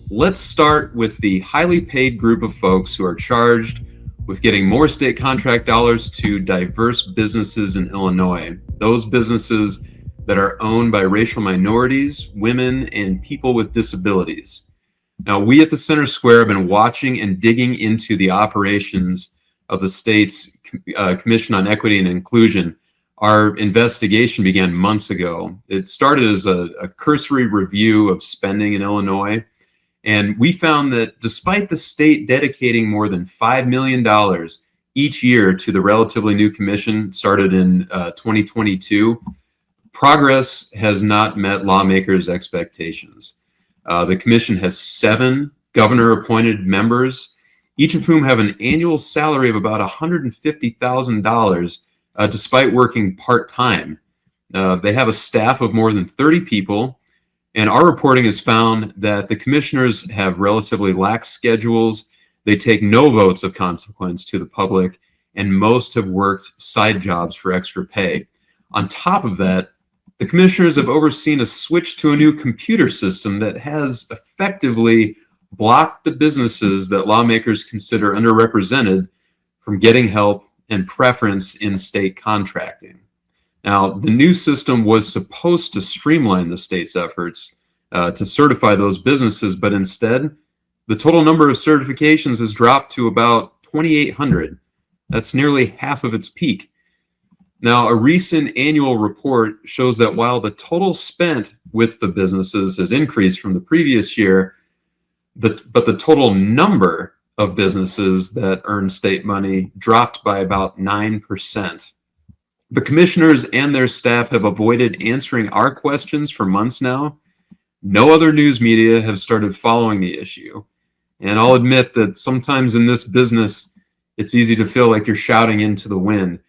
Let's start with the highly paid group of folks who are charged with getting more state contract dollars to diverse businesses in Illinois. Those businesses that are owned by racial minorities, women, and people with disabilities. Now, we at the Center Square have been watching and digging into the operations of the state's Commission on Equity and Inclusion. Our investigation began months ago. It started as a cursory review of spending in Illinois, and we found that despite the state dedicating more than $5 million each year to the relatively new commission, started in 2022, progress has not met lawmakers' expectations. The commission has 7 governor-appointed members, each of whom have an annual salary of about $150,000, despite working part-time. They have a staff of more than 30 people, and our reporting has found that the commissioners have relatively lax schedules. They take no votes of consequence to the public, and most have worked side jobs for extra pay. On top of that, the commissioners have overseen a switch to a new computer system that has effectively blocked the businesses that lawmakers consider underrepresented from getting help and preference in state contracting. Now, the new system was supposed to streamline the state's efforts to certify those businesses, but instead, the total number of certifications has dropped to about 2,800. That's nearly half of its peak. Now, a recent annual report shows that while the total spent with the businesses has increased from the previous year, but the total number of businesses that earn state money dropped by about 9%. The commissioners and their staff have avoided answering our questions for months now. No other news media have started following the issue. And I'll admit that sometimes in this business, it's easy to feel like you're shouting into the wind.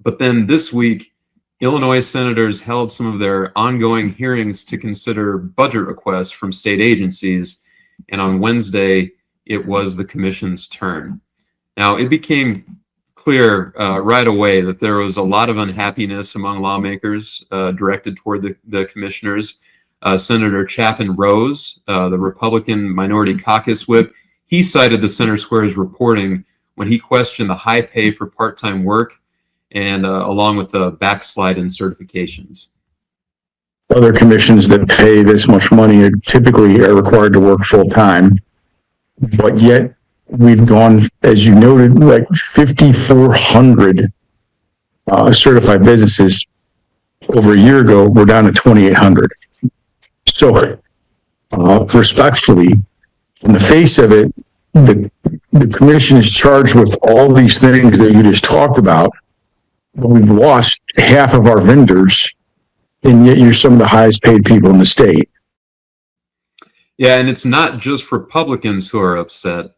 But then this week, Illinois senators held some of their ongoing hearings to consider budget requests from state agencies. And on Wednesday, it was the commission's turn. Now, it became clear right away that there was a lot of unhappiness among lawmakers directed toward the commissioners. Senator Chapin Rose, the Republican Minority Caucus whip, he cited the Center Square's reporting when he questioned the high pay for part-time work and along with the backslide in certifications. Other commissions that pay this much money are typically required to work full-time, but yet we've gone, as you noted, like 5,400 certified businesses over a year ago. We're down to 2,800. So, respectfully, in the face of it, the commission is charged with all these things that you just talked about, but we've lost half of our vendors, and yet you're some of the highest paid people in the state. Yeah, and it's not just Republicans who are upset.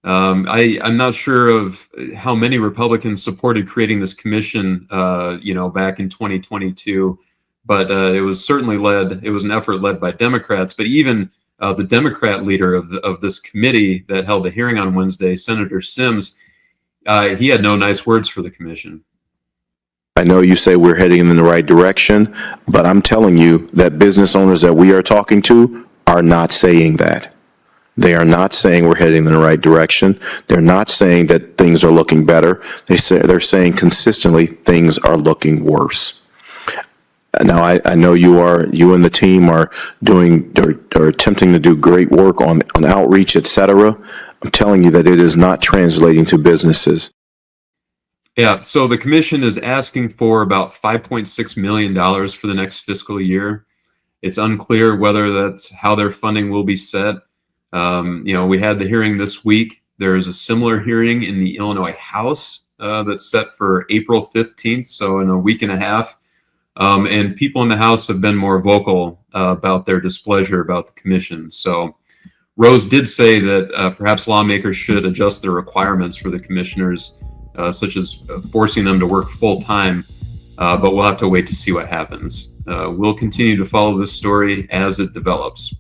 I'm not sure of how many Republicans supported creating this commission, back in 2022, but it was certainly it was an effort led by Democrats. But even the Democrat leader of this committee that held the hearing on Wednesday, Senator Sims, he had no nice words for the commission. I know you say we're heading in the right direction, but I'm telling you that business owners that we are talking to are not saying that. They are not saying we're heading in the right direction. They're not saying that things are looking better. They're saying consistently things are looking worse. Now, I know you and the team are attempting to do great work on outreach, etc. I'm telling you that it is not translating to businesses. Yeah, so the commission is asking for about $5.6 million for the next fiscal year. It's unclear whether that's how their funding will be set. We had the hearing this week. There's a similar hearing in the Illinois House that's set for April 15th, so in a week and a half. And people in the House have been more vocal about their displeasure about the commission. So Rose did say that perhaps lawmakers should adjust their requirements for the commissioners, such as forcing them to work full-time, but we'll have to wait to see what happens. We'll continue to follow this story as it develops.